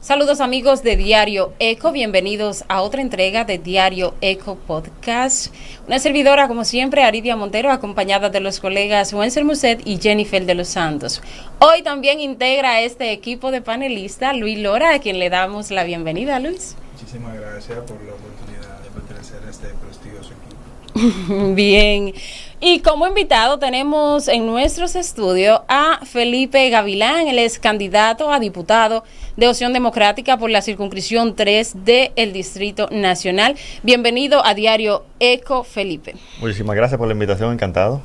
Saludos amigos de Diario Eco, bienvenidos a otra entrega de Diario Eco Podcast. Una servidora, como siempre, Aridia Montero, acompañada de los colegas Wencer Muset y Jennifer de los Santos. Hoy también integra este equipo de panelistas Luis Lora, a quien le damos la bienvenida, Luis. Muchísimas gracias por la oportunidad de pertenecer a este prestigioso equipo. Bien. Y como invitado tenemos en nuestros estudios a Felipe Gavilán, él es candidato a diputado de Opción Democrática por la circunscripción 3 del Distrito Nacional. Bienvenido a Diario Eco, Felipe. Muchísimas gracias por la invitación, encantado.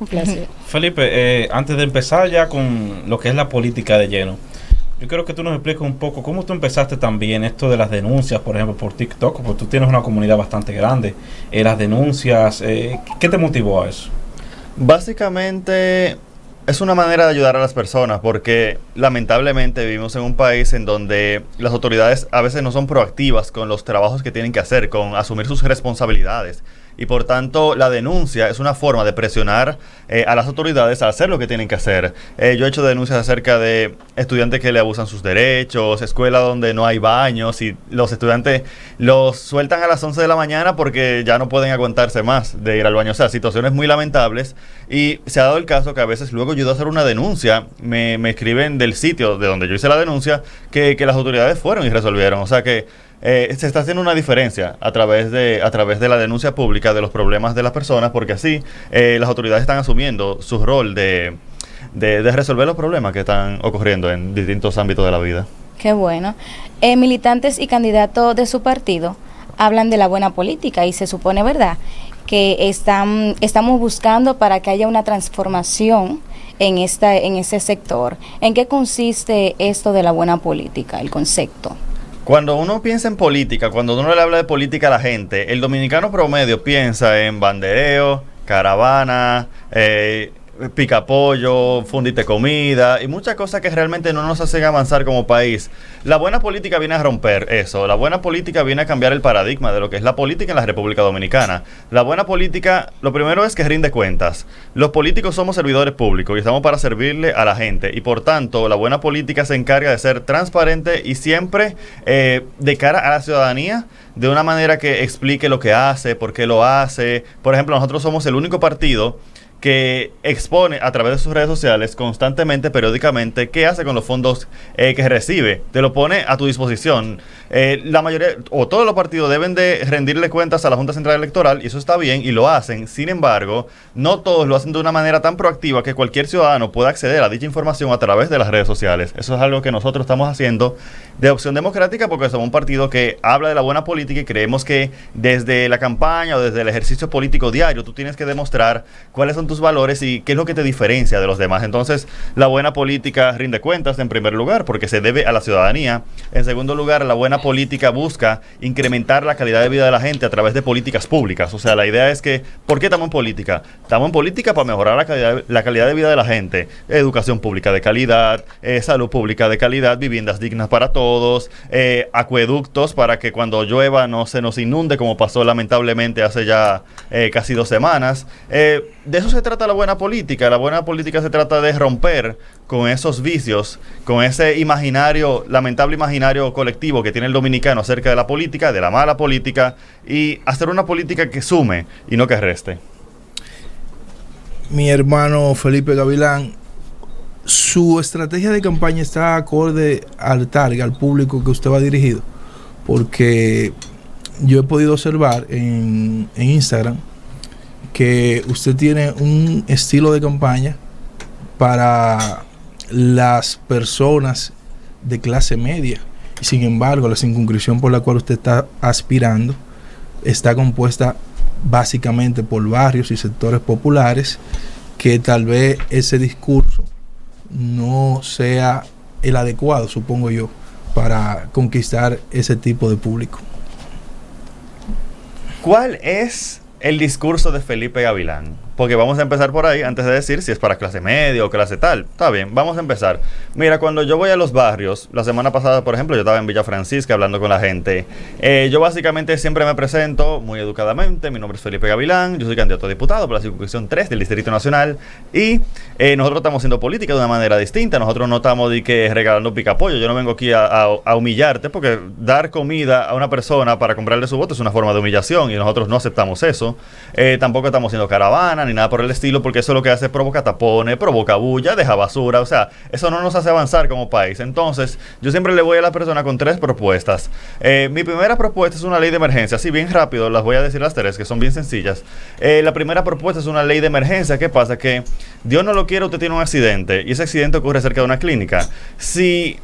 Un placer. Felipe, antes de empezar ya con lo que es la política de lleno, yo quiero que tú nos expliques un poco cómo tú empezaste también esto de las denuncias, por ejemplo, por TikTok, porque tú tienes una comunidad bastante grande. Las denuncias, ¿qué te motivó a eso? Básicamente es una manera de ayudar a las personas porque lamentablemente vivimos en un país en donde las autoridades a veces no son proactivas con los trabajos que tienen que hacer, con asumir sus responsabilidades. Y por tanto la denuncia es una forma de presionar a las autoridades a hacer lo que tienen que hacer. Yo he hecho denuncias acerca de estudiantes que le abusan sus derechos, escuelas donde no hay baños y los estudiantes los sueltan a las 11 de la mañana porque ya no pueden aguantarse más de ir al baño. O sea, situaciones muy lamentables, y se ha dado el caso que a veces luego yo de hacer una denuncia me escriben del sitio de donde yo hice la denuncia que las autoridades fueron y resolvieron. O sea que se está haciendo una diferencia a través de la denuncia pública de los problemas de las personas, porque así las autoridades están asumiendo su rol de resolver los problemas que están ocurriendo en distintos ámbitos de la vida. Qué bueno. Militantes y candidatos de su partido hablan de la buena política y se supone, ¿verdad?, que estamos buscando para que haya una transformación en ese sector. ¿En qué consiste esto de la buena política, el concepto? Cuando uno piensa en política, cuando uno le habla de política a la gente, el dominicano promedio piensa en bandereo, caravana, picapollo, fundite comida y muchas cosas que realmente no nos hacen avanzar como país. La buena política viene a romper eso. La buena política viene a cambiar el paradigma de lo que es la política en la República Dominicana. La buena política, lo primero es que rinde cuentas. Los políticos somos servidores públicos y estamos para servirle a la gente, y por tanto la buena política se encarga de ser transparente y siempre de cara a la ciudadanía, de una manera que explique lo que hace, por qué lo hace. Por ejemplo, nosotros somos el único partido que expone a través de sus redes sociales constantemente, periódicamente, qué hace con los fondos que recibe. Te lo pone a tu disposición. La mayoría o todos los partidos deben de rendirle cuentas a la Junta Central Electoral, y eso está bien y lo hacen. Sin embargo, no todos lo hacen de una manera tan proactiva que cualquier ciudadano pueda acceder a dicha información a través de las redes sociales. Eso es algo que nosotros estamos haciendo de Opción Democrática, porque somos un partido que habla de la buena política y creemos que desde la campaña o desde el ejercicio político diario tú tienes que demostrar cuáles son tus valores y qué es lo que te diferencia de los demás. Entonces, la buena política rinde cuentas en primer lugar porque se debe a la ciudadanía. En segundo lugar, la buena política busca incrementar la calidad de vida de la gente a través de políticas públicas. O sea, la idea es que, ¿por qué estamos en política? Estamos en política para mejorar la calidad de vida de la gente. Educación pública de calidad, salud pública de calidad, viviendas dignas para todos, acueductos para que cuando llueva no se nos inunde como pasó lamentablemente hace ya casi 2 semanas. De eso se trata la buena política. La buena política se trata de romper con esos vicios, con ese imaginario, lamentable imaginario colectivo que tiene el dominicano acerca de la política, de la mala política, y hacer una política que sume y no que reste. Mi hermano Felipe Gavilán, su estrategia de campaña está acorde al target, al público que usted va dirigido, porque yo he podido observar en Instagram que usted tiene un estilo de campaña para las personas de clase media, y sin embargo la circunscripción por la cual usted está aspirando está compuesta básicamente por barrios y sectores populares, que tal vez ese discurso no sea el adecuado, supongo yo, para conquistar ese tipo de público. ¿Cuál es el discurso de Felipe Gavilán? porque vamos a empezar por ahí antes de decir si es para clase media o clase tal. Está bien, vamos a empezar. Mira, cuando yo voy a los barrios, la semana pasada, por ejemplo, yo estaba en Villa Francisca hablando con la gente. Yo básicamente siempre me presento muy educadamente. Mi nombre es Felipe Gavilán, yo soy candidato a diputado por la circunscripción 3 del Distrito Nacional y nosotros estamos haciendo política de una manera distinta. Nosotros no estamos regalando picapollo. Yo no vengo aquí a humillarte, porque dar comida a una persona para comprarle su voto es una forma de humillación y nosotros no aceptamos eso. Tampoco estamos haciendo caravana ni nada por el estilo, porque eso lo que hace es provoca tapones, provoca bulla, deja basura. O sea, eso no nos hace avanzar como país. Entonces, yo siempre le voy a la persona con 3 propuestas. Mi primera propuesta es una ley de emergencia. Así bien rápido las voy a decir las 3, que son bien sencillas. La primera propuesta es una ley de emergencia. ¿Qué pasa? Que Dios no lo quiere, usted tiene un accidente y ese accidente ocurre cerca de una clínica. Si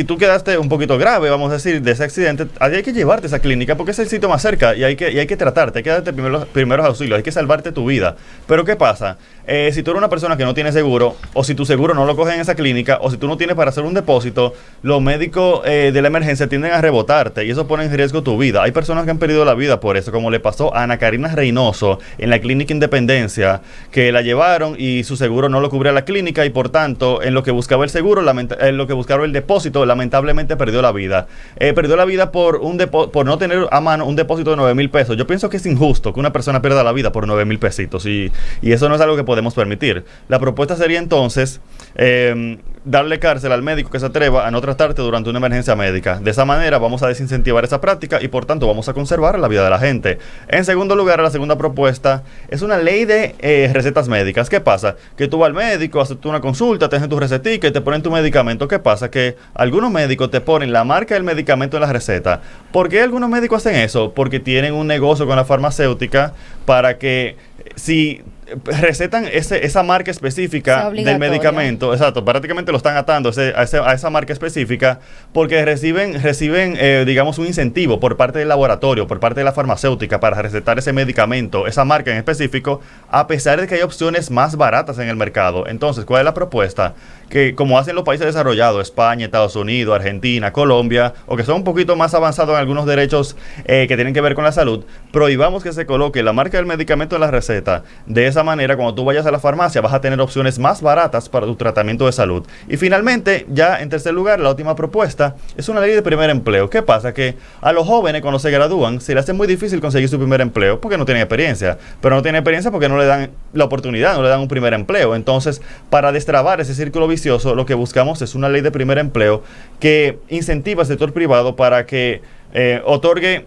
tú quedaste un poquito grave, vamos a decir, de ese accidente, hay que llevarte a esa clínica porque es el sitio más cerca y hay que tratarte, hay que darte primeros auxilios, hay que salvarte tu vida. Pero ¿qué pasa? Si tú eres una persona que no tiene seguro, o si tu seguro no lo coge en esa clínica, o si tú no tienes para hacer un depósito, los médicos de la emergencia tienden a rebotarte y eso pone en riesgo tu vida. Hay personas que han perdido la vida por eso, como le pasó a Ana Karina Reynoso en la clínica Independencia, que la llevaron y su seguro no lo cubría la clínica y por tanto, en lo que buscaba el seguro, en lo que buscaba el depósito, lamentablemente perdió la vida. Perdió la vida por no tener a mano un depósito de 9,000 pesos. Yo pienso que es injusto que una persona pierda la vida por 9,000 pesitos y eso no es algo que podemos permitir. La propuesta sería entonces darle cárcel al médico que se atreva a no tratarte durante una emergencia médica. De esa manera vamos a desincentivar esa práctica y por tanto vamos a conservar la vida de la gente. En segundo lugar, la segunda propuesta es una ley de recetas médicas. ¿Qué pasa? Que tú vas al médico, haces una consulta, te hacen tu recetica y te ponen tu medicamento. ¿Qué pasa? Que algunos médicos te ponen la marca del medicamento en la receta. ¿Por qué algunos médicos hacen eso? Porque tienen un negocio con la farmacéutica para que si recetan esa marca específica del medicamento, exacto, prácticamente lo están atando a esa marca específica porque reciben digamos un incentivo por parte del laboratorio, por parte de la farmacéutica para recetar ese medicamento, esa marca en específico, a pesar de que hay opciones más baratas en el mercado. Entonces, ¿cuál es la propuesta? Que como hacen los países desarrollados, España, Estados Unidos, Argentina, Colombia, o que son un poquito más avanzados en algunos derechos que tienen que ver con la salud, prohibamos que se coloque la marca del medicamento en la receta. De esa manera, cuando tú vayas a la farmacia, vas a tener opciones más baratas para tu tratamiento de salud. Y finalmente, ya en tercer lugar, la última propuesta es una ley de primer empleo. ¿Qué pasa? Que a los jóvenes, cuando se gradúan, se les hace muy difícil conseguir su primer empleo porque no tienen experiencia. Pero no tienen experiencia porque no le dan la oportunidad, no le dan un primer empleo. Entonces, para destrabar ese círculo vicioso, lo que buscamos es una ley de primer empleo que incentiva al sector privado para que otorgue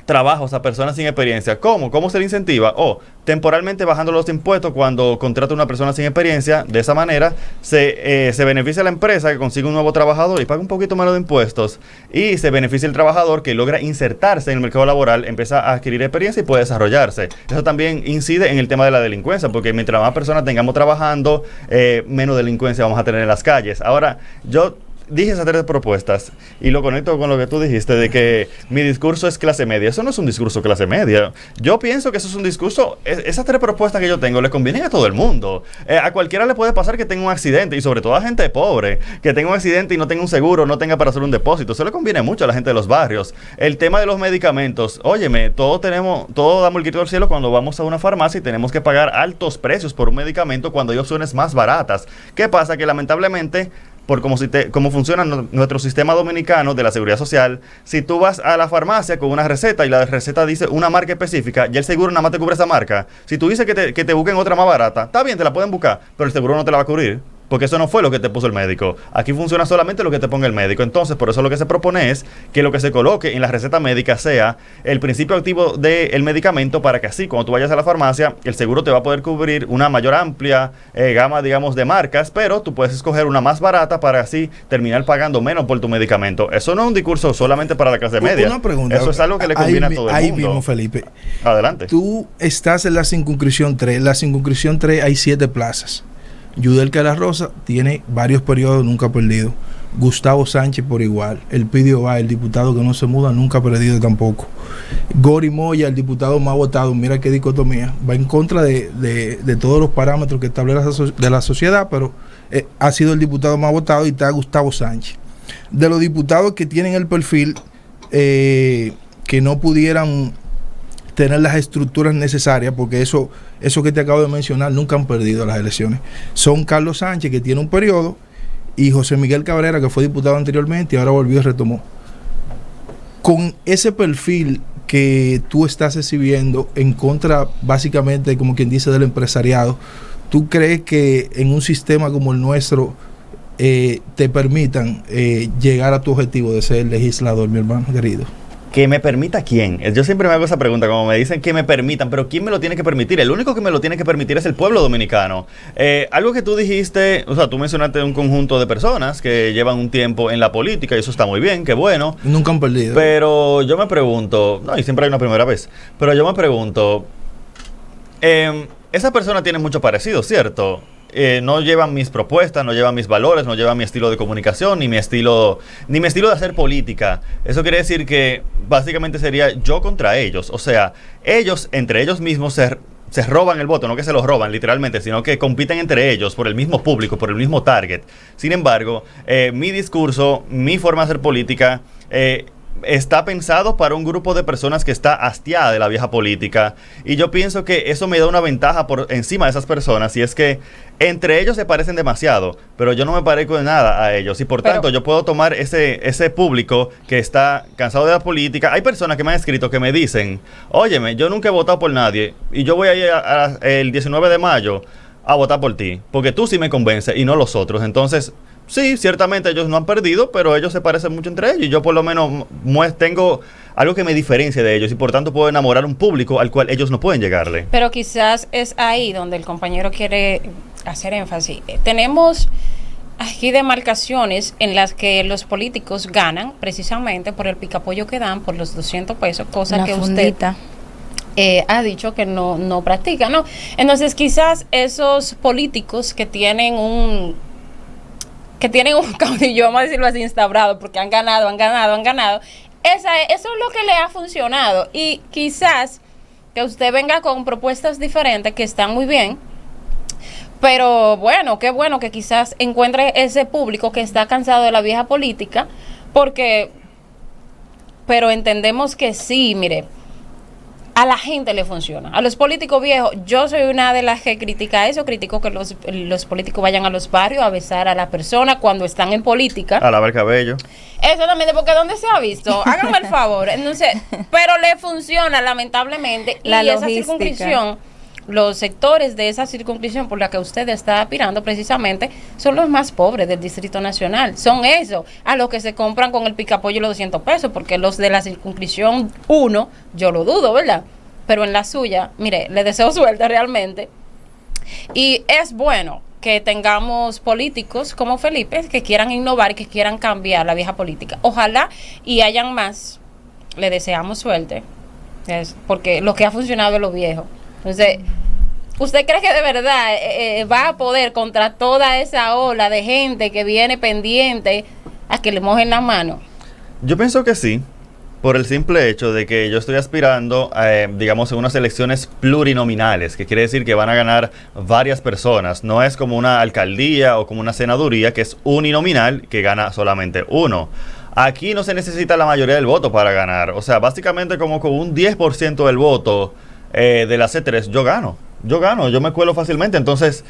trabajos a personas sin experiencia. ¿Cómo se le incentiva? Temporalmente bajando los impuestos cuando contrata a una persona sin experiencia. De esa manera se beneficia a la empresa que consigue un nuevo trabajador y paga un poquito menos de impuestos, y se beneficia el trabajador que logra insertarse en el mercado laboral, empieza a adquirir experiencia y puede desarrollarse. Eso también incide en el tema de la delincuencia, porque mientras más personas tengamos trabajando, menos delincuencia vamos a tener en las calles. Ahora, yo dije esas 3 propuestas y lo conecto con lo que tú dijiste de que mi discurso es clase media. Eso no es un discurso clase media. Yo pienso que eso es un discurso, esas 3 propuestas que yo tengo le convienen a todo el mundo. A cualquiera le puede pasar que tenga un accidente, y sobre todo a gente pobre, que tenga un accidente y no tenga un seguro, no tenga para hacer un depósito. Eso le conviene mucho a la gente de los barrios. El tema de los medicamentos, óyeme, todos damos el grito al cielo cuando vamos a una farmacia y tenemos que pagar altos precios por un medicamento cuando hay opciones más baratas. ¿Qué pasa? Que lamentablemente, por cómo funciona nuestro sistema dominicano de la seguridad social, si tú vas a la farmacia con una receta y la receta dice una marca específica y el seguro nada más te cubre esa marca, si tú dices que te busquen otra más barata, está bien, te la pueden buscar, pero el seguro no te la va a cubrir, porque eso no fue lo que te puso el médico. Aquí funciona solamente lo que te ponga el médico. Entonces, por eso lo que se propone es que lo que se coloque en la receta médica sea el principio activo del medicamento, para que así, cuando tú vayas a la farmacia, el seguro te va a poder cubrir una mayor amplia gama, digamos, de marcas, pero tú puedes escoger una más barata para así terminar pagando menos por tu medicamento. Eso no es un discurso solamente para la clase media. Una pregunta. Eso es algo que le conviene a todo el mundo. Ahí mismo, Felipe. Adelante. Tú estás en la circunscripción 3. En la circunscripción 3 hay 7 plazas. Yudelka de la Rosa tiene varios periodos, nunca ha perdido. Gustavo Sánchez por igual. Elpidio Báez, el diputado que no se muda, nunca ha perdido tampoco. Gori Moya, el diputado más votado, mira qué dicotomía, va en contra de todos los parámetros que establece de la sociedad, pero ha sido el diputado más votado, y está Gustavo Sánchez. De los diputados que tienen el perfil que no pudieran tener las estructuras necesarias, porque eso que te acabo de mencionar nunca han perdido las elecciones. Son Carlos Sánchez, que tiene un periodo, y José Miguel Cabrera, que fue diputado anteriormente y ahora volvió y retomó. Con ese perfil que tú estás exhibiendo en contra, básicamente, como quien dice, del empresariado, ¿tú crees que en un sistema como el nuestro te permitan llegar a tu objetivo de ser legislador, mi hermano querido? ¿Que me permita quién? Yo siempre me hago esa pregunta, como me dicen que me permitan, pero ¿quién me lo tiene que permitir? El único que me lo tiene que permitir es el pueblo dominicano. Algo que tú dijiste, o sea, tú mencionaste un conjunto de personas que llevan un tiempo en la política y eso está muy bien, qué bueno. Nunca han perdido. Pero yo me pregunto, no, y siempre hay una primera vez, pero yo me pregunto, esa persona tiene mucho parecido, ¿cierto? No llevan mis propuestas, no llevan mis valores, no llevan mi estilo de comunicación, ni mi estilo de hacer política. Eso quiere decir que básicamente sería yo contra ellos. O sea, ellos, entre ellos mismos, se roban el voto, no que se los roban literalmente, sino que compiten entre ellos por el mismo público, por el mismo target. Sin embargo, mi discurso, mi forma de hacer política, está pensado para un grupo de personas que está hastiada de la vieja política, y yo pienso que eso me da una ventaja por encima de esas personas, y es que entre ellos se parecen demasiado, pero yo no me parezco de nada a ellos, y por tanto yo puedo tomar ese público que está cansado de la política. Hay personas que me han escrito que me dicen, óyeme, yo nunca he votado por nadie y yo voy a ir el 19 de mayo a votar por ti, porque tú sí me convences y no los otros. Entonces, sí, ciertamente ellos no han perdido, pero ellos se parecen mucho entre ellos, y yo por lo menos tengo algo que me diferencia de ellos, y por tanto puedo enamorar un público al cual ellos no pueden llegarle. Pero quizás es ahí donde el compañero quiere hacer énfasis. Tenemos aquí demarcaciones en las que los políticos ganan precisamente por el picapollo que dan, por los 200 pesos, cosa La que fundita. usted ha dicho que no practica, ¿no? Entonces quizás esos políticos que tienen un caudillo, vamos a decirlo así, instaurado, porque han ganado. Eso es lo que le ha funcionado. Y quizás que usted venga con propuestas diferentes que están muy bien, pero bueno, qué bueno que quizás encuentre ese público que está cansado de la vieja política, pero entendemos que sí, mire, a la gente le funciona. A los políticos viejos, yo soy una de las que critica eso, critico que los políticos vayan a los barrios a besar a la persona cuando están en política. A lavar cabello. Exactamente, porque ¿dónde se ha visto? Háganme el favor. Entonces, pero le funciona lamentablemente, y esa circunscripción, los sectores de esa circunscripción por la que usted está aspirando precisamente son los más pobres del Distrito Nacional. Son esos a los que se compran con el picapollo los 200 pesos, porque los de la circunscripción 1, yo lo dudo, ¿verdad? Pero en la suya, mire, le deseo suerte realmente. Y es bueno que tengamos políticos como Felipe que quieran innovar y que quieran cambiar la vieja política. Ojalá y hayan más. Le deseamos suerte, porque lo que ha funcionado es lo viejo. Entonces, ¿usted cree que de verdad va a poder contra toda esa ola de gente que viene pendiente a que le mojen la mano? Yo pienso que sí, por el simple hecho de que yo estoy aspirando digamos, en unas elecciones plurinominales, que quiere decir que van a ganar varias personas. No es como una alcaldía o como una senaduría, que es uninominal, que gana solamente uno. Aquí no se necesita la mayoría del voto para ganar. O sea, básicamente como con un 10% del voto de la C3, yo gano, yo me cuelo fácilmente. Entonces,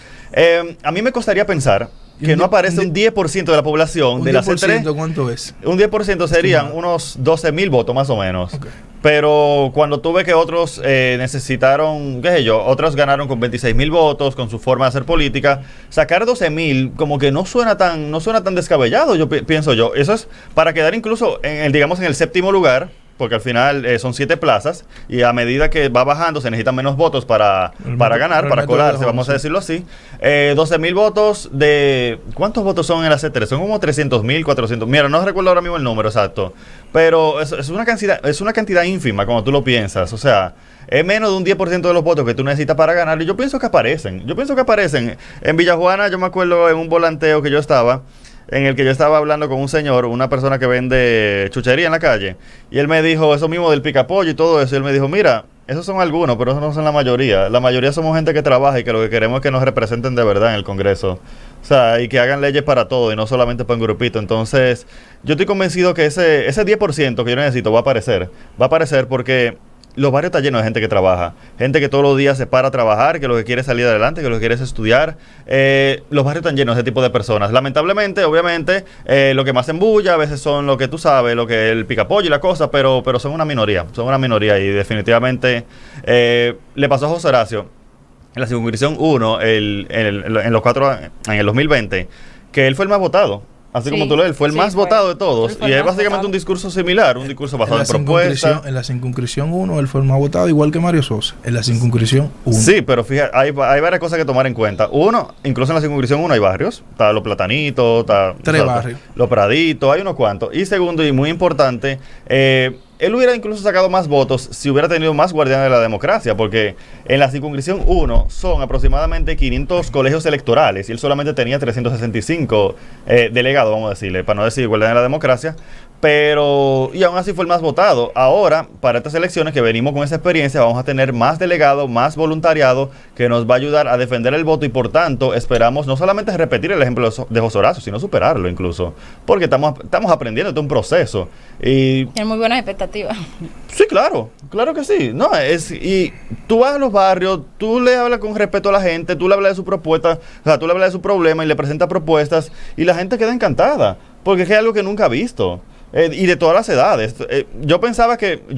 a mí me costaría pensar que no aparece un 10% de la población de la C3. ¿Cuánto es? Un 10% serían unos 12,000 votos más o menos. Okay. Pero cuando tuve que otros necesitaron, qué sé yo, otros ganaron con 26,000 votos, con su forma de hacer política, sacar 12,000 como que no suena tan descabellado, pienso yo. Eso es para quedar incluso en el séptimo lugar, porque al final son 7 plazas, y a medida que va bajando se necesitan menos votos para ganar, para colarse, vamos a decirlo así. 12,000 votos de... ¿Cuántos votos son en la C3? Son como 300,000, 400. Mira, no recuerdo ahora mismo el número exacto, pero es una cantidad ínfima como tú lo piensas. O sea, es menos de un 10% de los votos que tú necesitas para ganar, y yo pienso que aparecen. En Villajuana, yo me acuerdo en un volanteo que yo estaba, en el que yo estaba hablando con un señor, una persona que vende chuchería en la calle, y él me dijo eso mismo del picapollo y todo eso, y él me dijo, mira, esos son algunos, pero esos no son la mayoría somos gente que trabaja y que lo que queremos es que nos representen de verdad en el Congreso, o sea, y que hagan leyes para todo y no solamente para un grupito. Entonces, yo estoy convencido que ese 10% que yo necesito va a aparecer porque los barrios están llenos de gente que trabaja, gente que todos los días se para a trabajar, que lo que quiere es salir adelante, que lo que quiere es estudiar. Los barrios están llenos de ese tipo de personas. Lamentablemente, obviamente, lo que más embulla a veces son lo que tú sabes, lo que el picapollo y la cosa, pero son una minoría y definitivamente le pasó a José Horacio en la circunscripción 1 en el 2020, que él fue el más votado. Así como tú lees, fue el más votado de todos. Y es básicamente un discurso similar, un discurso basado en propuestas. En la circunscripción 1, él fue el más votado, igual que Mario Sosa, en la circunscripción 1. Sí, pero fíjate, hay varias cosas que tomar en cuenta. Uno, incluso en la circunscripción 1 hay barrios. Está Los Platanitos, está... Tres barrios. Los Praditos, hay unos cuantos. Y segundo, y muy importante, él hubiera incluso sacado más votos si hubiera tenido más guardianes de la democracia, porque en la circunscripción 1 son aproximadamente 500 colegios electorales y él solamente tenía 365 delegados, vamos a decirle, para no decir guardianes de la democracia, y aún así fue el más votado. Ahora, para estas elecciones que venimos con esa experiencia, vamos a tener más delegados, más voluntariado, que nos va a ayudar a defender el voto y por tanto esperamos no solamente repetir el ejemplo de José Horacio, sino superarlo incluso, porque estamos aprendiendo de un proceso. Y tiene muy buenas expectativas. Sí, claro que sí. No, y tú vas a los barrios, tú le hablas con respeto a la gente, tú le hablas de su propuesta, o sea, tú le hablas de su problema y le presentas propuestas y la gente queda encantada, porque es que es algo que nunca ha visto. Y de todas las edades. Yo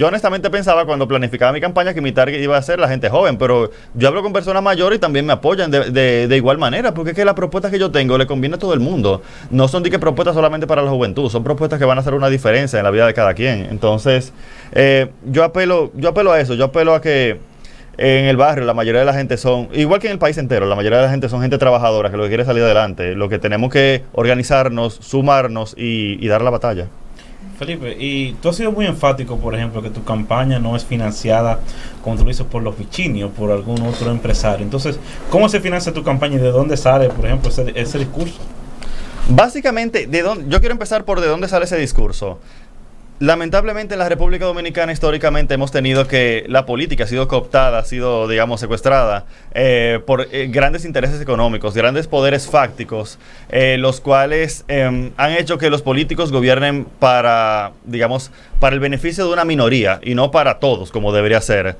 honestamente pensaba cuando planificaba mi campaña que mi target iba a ser la gente joven, pero yo hablo con personas mayores y también me apoyan de igual manera, porque es que las propuestas que yo tengo le conviene a todo el mundo. No son propuestas solamente para la juventud, son propuestas que van a hacer una diferencia en la vida de cada quien. Entonces, yo apelo a eso, yo apelo a que en el barrio la mayoría de la gente son, igual que en el país entero, la mayoría de la gente son gente trabajadora que lo que quiere es salir adelante. Lo que tenemos que organizarnos, sumarnos y dar la batalla. Felipe, y tú has sido muy enfático, por ejemplo, que tu campaña no es financiada, como tú lo dices, por los Vicini o por algún otro empresario. Entonces, ¿cómo se financia tu campaña y de dónde sale, por ejemplo, ese discurso? Básicamente, yo quiero empezar por de dónde sale ese discurso. Lamentablemente en la República Dominicana históricamente hemos tenido que la política ha sido cooptada, ha sido, digamos, secuestrada por grandes intereses económicos, grandes poderes fácticos, los cuales han hecho que los políticos gobiernen para el beneficio de una minoría y no para todos, como debería ser.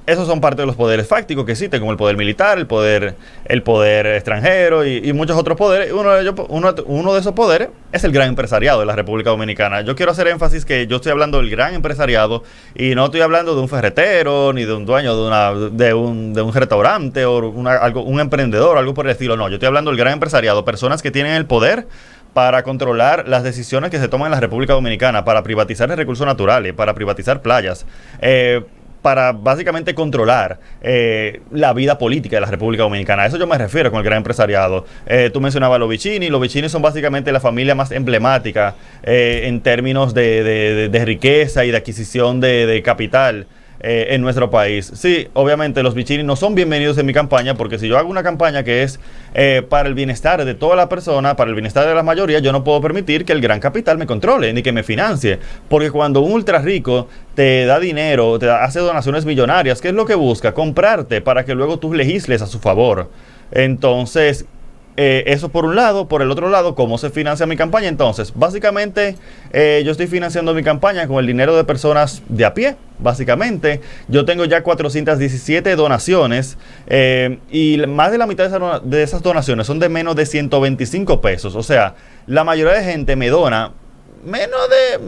Esos son parte de los poderes fácticos que existen, como el poder militar, el poder extranjero y muchos otros poderes. Uno de esos poderes es el gran empresariado de la República Dominicana. Yo quiero hacer énfasis que yo estoy hablando del gran empresariado y no estoy hablando de un ferretero, ni de un dueño de un restaurante o un emprendedor, algo por el estilo. No, yo estoy hablando del gran empresariado, personas que tienen el poder para controlar las decisiones que se toman en la República Dominicana, para privatizar los recursos naturales, para privatizar playas, para básicamente controlar la vida política de la República Dominicana. A eso yo me refiero con el gran empresariado. Tú mencionabas a los Vicini. Los Vicini son básicamente la familia más emblemática en términos de riqueza y de adquisición de capital en nuestro país. Sí, obviamente los Vicini no son bienvenidos en mi campaña, porque si yo hago una campaña que es para el bienestar de toda la persona, para el bienestar de la mayoría, yo no puedo permitir que el gran capital me controle ni que me financie, porque cuando un ultra rico te da dinero, hace donaciones millonarias, ¿qué es lo que busca? Comprarte para que luego tú legisles a su favor. Entonces, eso por un lado. Por el otro lado, ¿cómo se financia mi campaña? Entonces, básicamente, yo estoy financiando mi campaña con el dinero de personas de a pie. Básicamente, yo tengo ya 417 donaciones y más de la mitad de esas donaciones son de menos de 125 pesos. O sea, la mayoría de gente me dona menos de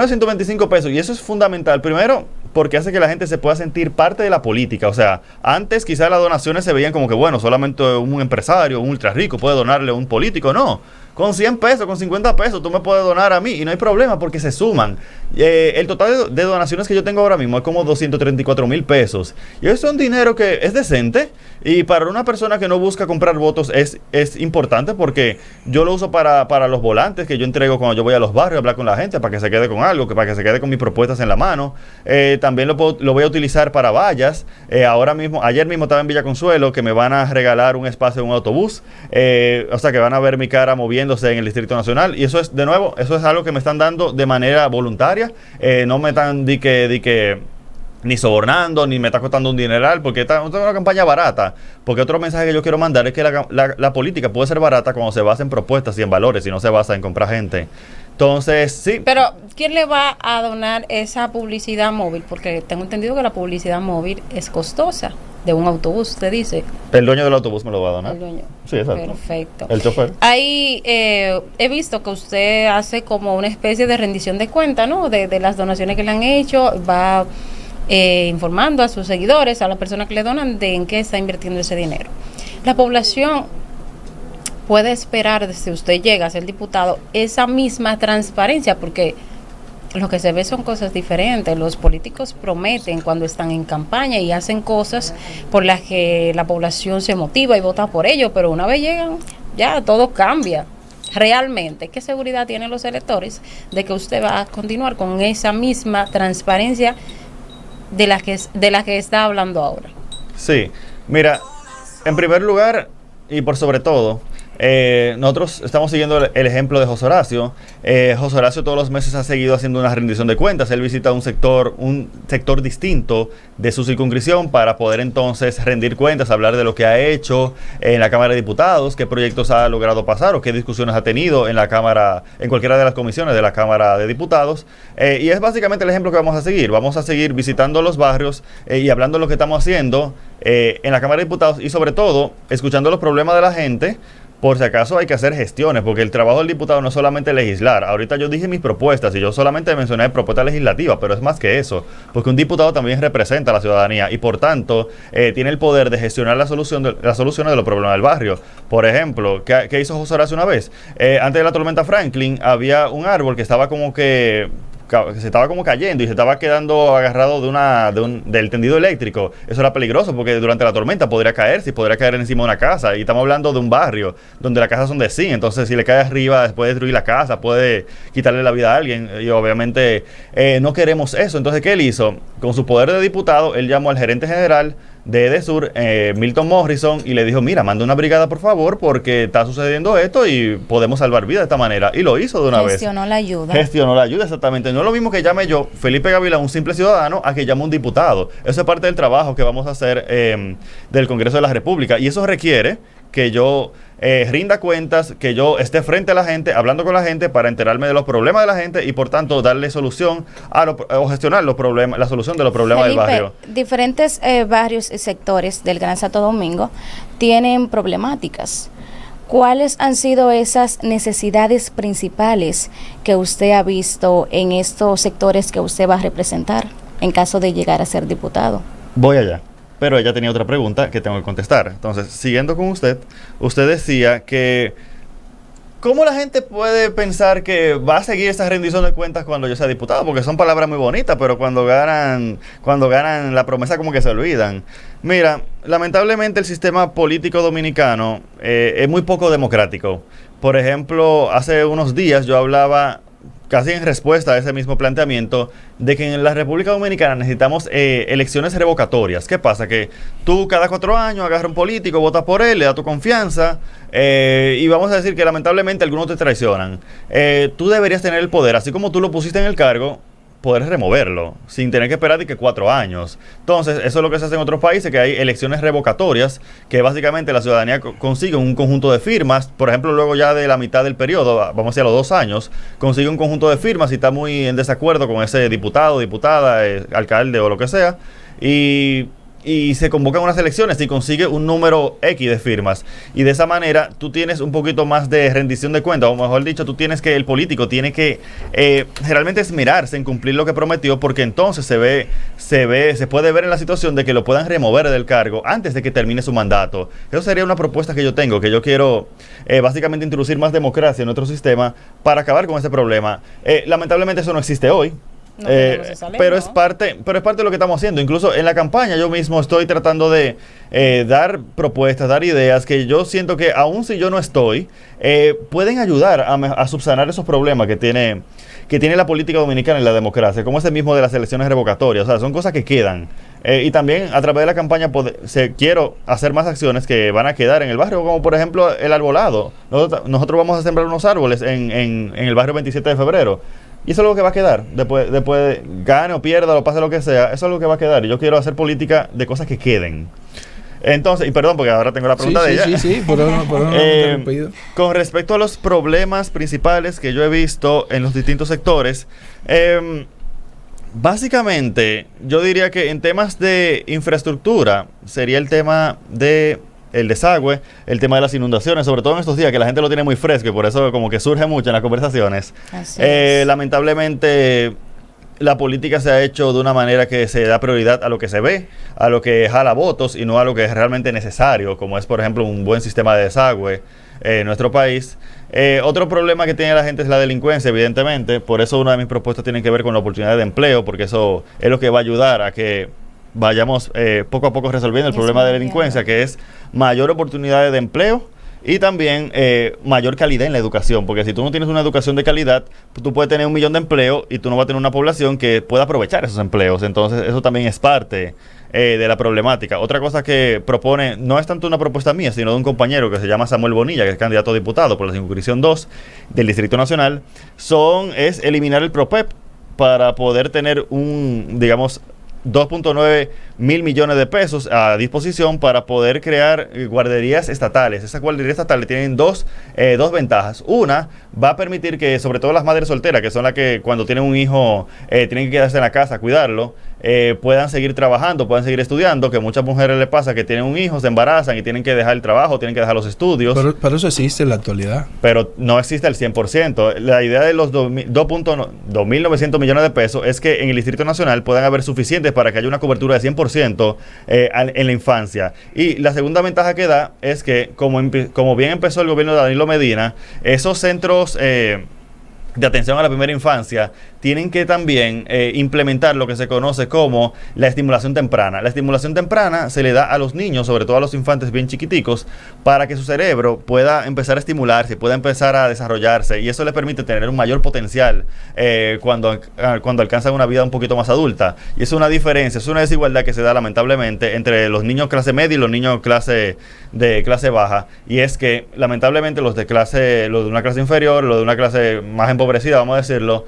125 pesos, y eso es fundamental. Primero, porque hace que la gente se pueda sentir parte de la política. O sea, antes quizás las donaciones se veían como que, bueno, solamente un empresario, un ultra rico puede donarle a un político. No, con 100 pesos, con 50 pesos tú me puedes donar a mí y no hay problema porque se suman. El total de donaciones que yo tengo ahora mismo es como 234,000 pesos. Y eso es un dinero que es decente, y para una persona que no busca comprar votos es importante, porque yo lo uso para los volantes que yo entrego cuando yo voy a los barrios a hablar con la gente, para que se quede con algo, para que se quede con mis propuestas en la mano. También lo voy a utilizar para vallas. Ayer mismo estaba en Villa Consuelo, que me van a regalar un espacio en un autobús. O sea, que van a ver mi cara moviéndose en el Distrito Nacional. Y eso es, de nuevo, eso es algo que me están dando de manera voluntaria. No me están ni sobornando, ni me está costando un dineral, porque esta es una campaña barata. Porque otro mensaje que yo quiero mandar es que la política puede ser barata cuando se basa en propuestas y en valores y no se basa en comprar gente. Entonces, sí. Pero, ¿quién le va a donar esa publicidad móvil? Porque tengo entendido que la publicidad móvil es costosa. De un autobús, usted dice. El dueño del autobús me lo va a donar. El dueño. Sí, exacto. Perfecto. El chofer. Ahí he visto que usted hace como una especie de rendición de cuenta, ¿no? De las donaciones que le han hecho. Va informando a sus seguidores, a las personas que le donan, de en qué está invirtiendo ese dinero. La población puede esperar desde usted llega a ser diputado esa misma transparencia, porque lo que se ve son cosas diferentes. Los políticos prometen cuando están en campaña y hacen cosas por las que la población se motiva y vota por ellos, pero una vez llegan, ya todo cambia. Realmente, ¿qué seguridad tienen los electores de que usted va a continuar con esa misma transparencia de la que está hablando ahora? Sí, mira, en primer lugar y por sobre todo, nosotros estamos siguiendo el ejemplo de José Horacio. José Horacio todos los meses ha seguido haciendo una rendición de cuentas. Él visita un sector distinto de su circunscripción para poder entonces rendir cuentas, hablar de lo que ha hecho en la Cámara de Diputados, qué proyectos ha logrado pasar o qué discusiones ha tenido en la Cámara, en cualquiera de las comisiones de la Cámara de Diputados. Y es básicamente el ejemplo que vamos a seguir. Vamos a seguir visitando los barrios y hablando de lo que estamos haciendo en la Cámara de Diputados y sobre todo escuchando los problemas de la gente. Por si acaso hay que hacer gestiones, porque el trabajo del diputado no es solamente legislar. Ahorita yo dije mis propuestas y yo solamente mencioné propuestas legislativas, pero es más que eso, porque un diputado también representa a la ciudadanía y por tanto tiene el poder de gestionar las soluciones de los problemas del barrio. Por ejemplo, ¿qué hizo José Horacio una vez? Antes de la tormenta Franklin había un árbol que estaba como que se estaba como cayendo y se estaba quedando agarrado del tendido eléctrico. Eso era peligroso porque durante la tormenta podría caerse y podría caer encima de una casa. Y estamos hablando de un barrio donde las casas son de zinc. Entonces, si le cae arriba, puede destruir la casa, puede quitarle la vida a alguien. Y obviamente no queremos eso. Entonces, ¿qué él hizo? Con su poder de diputado, él llamó al gerente general de EDESUR, Milton Morrison, y le dijo, mira, manda una brigada por favor porque está sucediendo esto y podemos salvar vidas de esta manera. Y lo hizo de una vez. Gestionó la ayuda. Gestionó la ayuda, exactamente. No es lo mismo que llame yo, Felipe Gavilán, un simple ciudadano, a que llame un diputado. Eso es parte del trabajo que vamos a hacer del Congreso de la República. Y eso requiere que yo rinda cuentas, que yo esté frente a la gente, hablando con la gente para enterarme de los problemas de la gente y por tanto darle solución o gestionar los problemas, la solución de los problemas Felipe, del barrio. Diferentes barrios y sectores del Gran Santo Domingo tienen problemáticas. ¿Cuáles han sido esas necesidades principales que usted ha visto en estos sectores que usted va a representar en caso de llegar a ser diputado? Voy allá. Pero ella tenía otra pregunta que tengo que contestar. Entonces, siguiendo con usted decía que ¿cómo la gente puede pensar que va a seguir esa rendición de cuentas cuando yo sea diputado? Porque son palabras muy bonitas, pero cuando ganan la promesa como que se olvidan. Mira, lamentablemente el sistema político dominicano es muy poco democrático. Por ejemplo, hace unos días yo hablaba casi en respuesta a ese mismo planteamiento, de que en la República Dominicana necesitamos elecciones revocatorias. ¿Qué pasa? Que tú cada 4 años agarras un político, votas por él, le das tu confianza, y vamos a decir que lamentablemente algunos te traicionan. Tú deberías tener el poder, así como tú lo pusiste en el cargo, poder removerlo, sin tener que esperar de que 4 años. Entonces, eso es lo que se hace en otros países, que hay elecciones revocatorias, que básicamente la ciudadanía consigue un conjunto de firmas, por ejemplo, luego ya de la mitad del periodo, vamos a decir a los 2 años, consigue un conjunto de firmas y está muy en desacuerdo con ese diputado, diputada, alcalde o lo que sea, y se convocan unas elecciones y consigue un número X de firmas. Y de esa manera tú tienes un poquito más de rendición de cuentas, o mejor dicho, el político tiene que realmente esmerarse en cumplir lo que prometió, porque entonces se puede ver en la situación de que lo puedan remover del cargo antes de que termine su mandato. Eso sería una propuesta que yo tengo, que yo quiero básicamente introducir más democracia en nuestro sistema para acabar con ese problema. Lamentablemente eso no existe hoy. No esa ley, pero ¿no? es parte de lo que estamos haciendo. Incluso en la campaña yo mismo estoy tratando de dar propuestas, dar ideas que yo siento que aun si yo no estoy, pueden ayudar a subsanar esos problemas que tiene la política dominicana y la democracia, como ese mismo de las elecciones revocatorias. O sea, son cosas que quedan. Y también a través de la campaña quiero hacer más acciones que van a quedar en el barrio, como por ejemplo el arbolado. Nosotros vamos a sembrar unos árboles en el barrio 27 de febrero. Y eso es lo que va a quedar. Después gane o pierda o pase lo que sea, eso es lo que va a quedar. Y yo quiero hacer política de cosas que queden. Entonces, y perdón, porque ahora tengo la pregunta de ella. Sí, por eso con respecto a los problemas principales que yo he visto en los distintos sectores, básicamente, yo diría que en temas de infraestructura sería el tema de el desagüe, el tema de las inundaciones, sobre todo en estos días que la gente lo tiene muy fresco y por eso como que surge mucho en las conversaciones. Lamentablemente la política se ha hecho de una manera que se da prioridad a lo que se ve, a lo que jala votos y no a lo que es realmente necesario, como es por ejemplo un buen sistema de desagüe en nuestro país. Otro problema que tiene la gente es la delincuencia, evidentemente. Por eso una de mis propuestas tiene que ver con la oportunidad de empleo, porque eso es lo que va a ayudar a que vayamos poco a poco resolviendo el problema de delincuencia, que es mayor oportunidad de empleo y también mayor calidad en la educación, porque si tú no tienes una educación de calidad, tú puedes tener 1 millón de empleos y tú no vas a tener una población que pueda aprovechar esos empleos. Entonces eso también es parte de la problemática. Otra cosa que propone, no es tanto una propuesta mía, sino de un compañero que se llama Samuel Bonilla, que es candidato a diputado por la circunscripción 2 del Distrito Nacional, es eliminar el PROPEP para poder tener un, digamos, 2.9 mil millones de pesos a disposición para poder crear guarderías estatales. Esas guarderías estatales tienen dos ventajas. Una, va a permitir que, sobre todo las madres solteras, que son las que cuando tienen un hijo tienen que quedarse en la casa a cuidarlo, puedan seguir trabajando, puedan seguir estudiando, que a muchas mujeres les pasa que tienen un hijo, se embarazan y tienen que dejar el trabajo, tienen que dejar los estudios. Pero eso existe en la actualidad. Pero no existe al 100%. La idea de los 2.900 millones de pesos es que en el Distrito Nacional puedan haber suficientes para que haya una cobertura de 100% en la infancia. Y la segunda ventaja que da es que, como bien empezó el gobierno de Danilo Medina, esos centros de atención a la primera infancia tienen que también implementar lo que se conoce como la estimulación temprana. La estimulación temprana se le da a los niños, sobre todo a los infantes bien chiquiticos, para que su cerebro pueda empezar a estimularse, pueda empezar a desarrollarse, y eso le permite tener un mayor potencial cuando alcanzan una vida un poquito más adulta. Y es una diferencia, es una desigualdad que se da lamentablemente entre los niños clase media y los niños de clase baja, y es que lamentablemente los de una clase inferior, los de una clase más empobrecida, vamos a decirlo,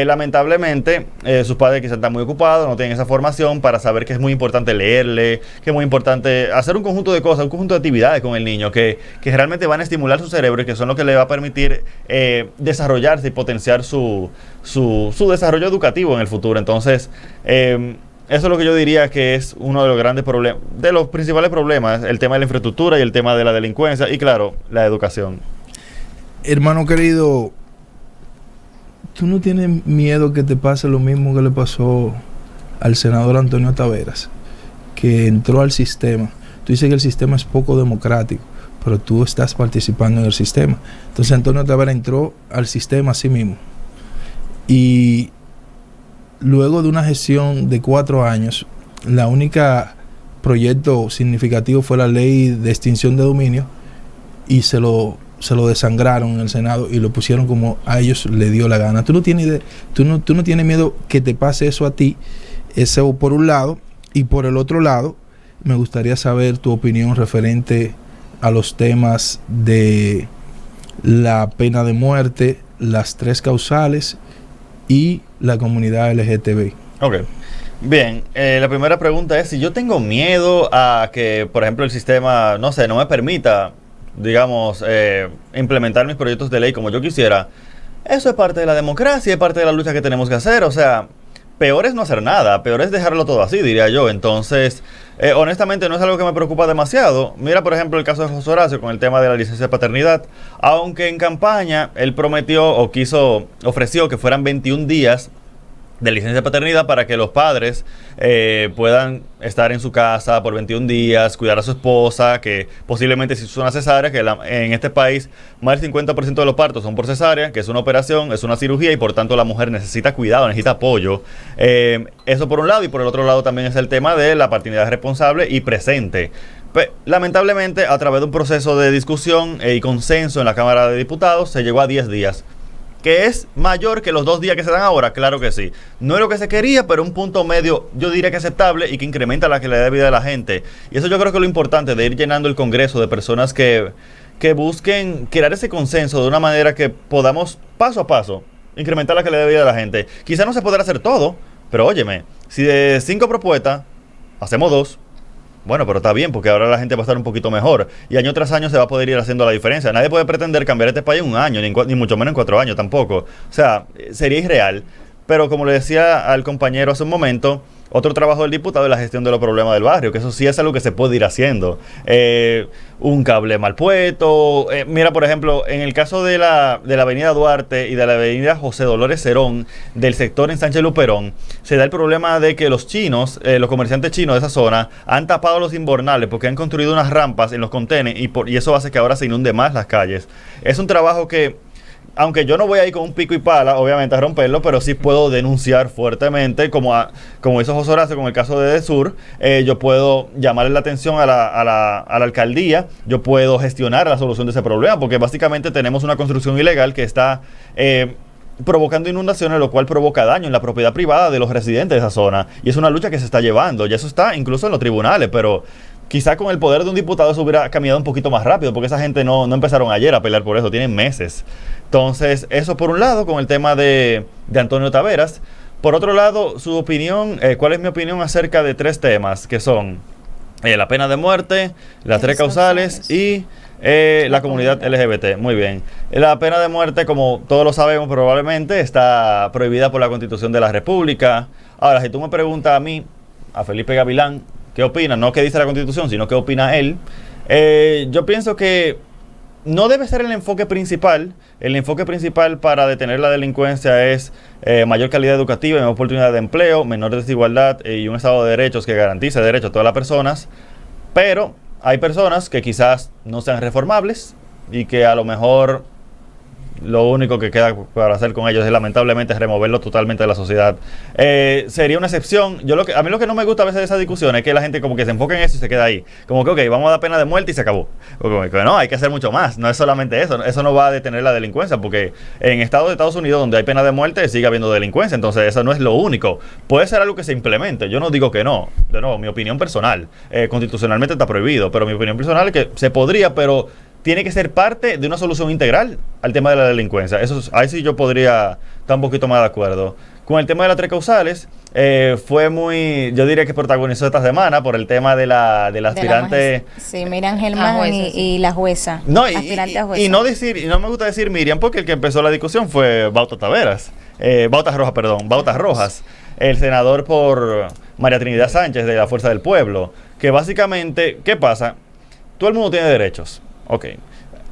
lamentablemente sus padres quizás están muy ocupados, no tienen esa formación para saber que es muy importante leerle, que es muy importante hacer un conjunto de cosas, un conjunto de actividades con el niño que realmente van a estimular su cerebro y que son lo que le va a permitir desarrollarse y potenciar su desarrollo educativo en el futuro. Entonces, eso es lo que yo diría que es uno de los grandes problemas, de los principales problemas, el tema de la infraestructura y el tema de la delincuencia y, claro, la educación. Hermano querido, ¿tú no tienes miedo que te pase lo mismo que le pasó al senador Antonio Taveras, que entró al sistema? Tú dices que el sistema es poco democrático, pero tú estás participando en el sistema. Entonces Antonio Taveras entró al sistema a sí mismo. Y luego de una gestión de 4 años, la única proyecto significativo fue la ley de extinción de dominio, y se lo desangraron en el Senado y lo pusieron como a ellos le dio la gana. Tú no tienes miedo que te pase eso a ti, eso por un lado, y por el otro lado me gustaría saber tu opinión referente a los temas de la pena de muerte, las 3 causales y la comunidad LGTB. Ok. Bien, la primera pregunta es si yo tengo miedo a que, por ejemplo, el sistema, no sé, no me permita, digamos, implementar mis proyectos de ley como yo quisiera. Eso es parte de la democracia, es parte de la lucha que tenemos que hacer. O sea, peor es no hacer nada, peor es dejarlo todo así, diría yo. Entonces, honestamente no es algo que me preocupa demasiado. Mira, por ejemplo, el caso de José Horacio con el tema de la licencia de paternidad. Aunque en campaña él prometió o ofreció que fueran 21 días de licencia de paternidad para que los padres puedan estar en su casa por 21 días, cuidar a su esposa, que posiblemente si es una cesárea, que en este país más del 50% de los partos son por cesárea, que es una operación, es una cirugía y por tanto la mujer necesita cuidado, necesita apoyo. Eso por un lado, y por el otro lado también es el tema de la paternidad responsable y presente. Lamentablemente, a través de un proceso de discusión y consenso en la Cámara de Diputados, se llegó a 10 días. ¿Que es mayor que los 2 días que se dan ahora? Claro que sí. No es lo que se quería, pero un punto medio yo diría que aceptable y que incrementa la calidad de vida de la gente. Y eso yo creo que es lo importante de ir llenando el Congreso de personas que busquen crear ese consenso de una manera que podamos paso a paso incrementar la calidad de vida de la gente. Quizá no se podrá hacer todo, pero óyeme, si de 5 propuestas hacemos 2, bueno, pero está bien, porque ahora la gente va a estar un poquito mejor. Y año tras año se va a poder ir haciendo la diferencia. Nadie puede pretender cambiar este país en un año, ni mucho menos en 4 años tampoco. O sea, sería irreal. Pero como le decía al compañero hace un momento, otro trabajo del diputado es la gestión de los problemas del barrio, que eso sí es algo que se puede ir haciendo. Un cable mal puesto. Mira, por ejemplo, en el caso de la avenida Duarte y de la avenida José Dolores Cerón, del sector en Sánchez Luperón, se da el problema de que los chinos, los comerciantes chinos de esa zona, han tapado los inbornales porque han construido unas rampas en los contenedores y eso hace que ahora se inunde más las calles. Es un trabajo que, aunque yo no voy a ir con un pico y pala, obviamente, a romperlo, pero sí puedo denunciar fuertemente, como hizo José Horacio con el caso de Edesur. Yo puedo llamarle la atención a la alcaldía, yo puedo gestionar la solución de ese problema, porque básicamente tenemos una construcción ilegal que está provocando inundaciones, lo cual provoca daño en la propiedad privada de los residentes de esa zona. Y es una lucha que se está llevando, y eso está incluso en los tribunales, pero quizá con el poder de un diputado eso hubiera caminado un poquito más rápido, porque esa gente no empezaron ayer a pelear por eso, tienen meses. Entonces, eso por un lado, con el tema de Antonio Taveras. Por otro lado, su opinión, ¿cuál es mi opinión acerca de 3 temas? Que son la pena de muerte, las 3 causales y la comunidad LGBT. Muy bien. La pena de muerte, como todos lo sabemos probablemente, está prohibida por la Constitución de la República. Ahora, si tú me preguntas a mí, a Felipe Gavilán, ¿qué opina? No qué dice la Constitución, sino qué opina él. Yo pienso que no debe ser el enfoque principal. El enfoque principal para detener la delincuencia es mayor calidad educativa, mayor oportunidad de empleo, menor desigualdad y un Estado de derechos que garantice derechos a todas las personas. Pero hay personas que quizás no sean reformables y que a lo mejor lo único que queda para hacer con ellos es lamentablemente removerlo totalmente de la sociedad. Sería una excepción. A mí lo que no me gusta a veces de esa discusión es que la gente como que se enfoca en eso y se queda ahí. Como que, ok, vamos a dar pena de muerte y se acabó. Como que no, hay que hacer mucho más. No es solamente eso. Eso no va a detener la delincuencia, porque en estados de Estados Unidos donde hay pena de muerte sigue habiendo delincuencia. Entonces eso no es lo único. Puede ser algo que se implemente. Yo no digo que no. De nuevo, mi opinión personal. Constitucionalmente está prohibido, pero mi opinión personal es que se podría, pero tiene que ser parte de una solución integral al tema de la delincuencia. Ahí sí yo podría estar un poquito más de acuerdo. Con el tema de las 3 causales, fue muy, yo diría que protagonizó esta semana por el tema de la aspirante. Sí, Miriam Germán y la jueza. No, aspirante a jueza. Y no me gusta decir Miriam, porque el que empezó la discusión fue Bauta Rojas, el senador por María Trinidad Sánchez de la Fuerza del Pueblo, que básicamente, ¿qué pasa? Todo el mundo tiene derechos. Ok.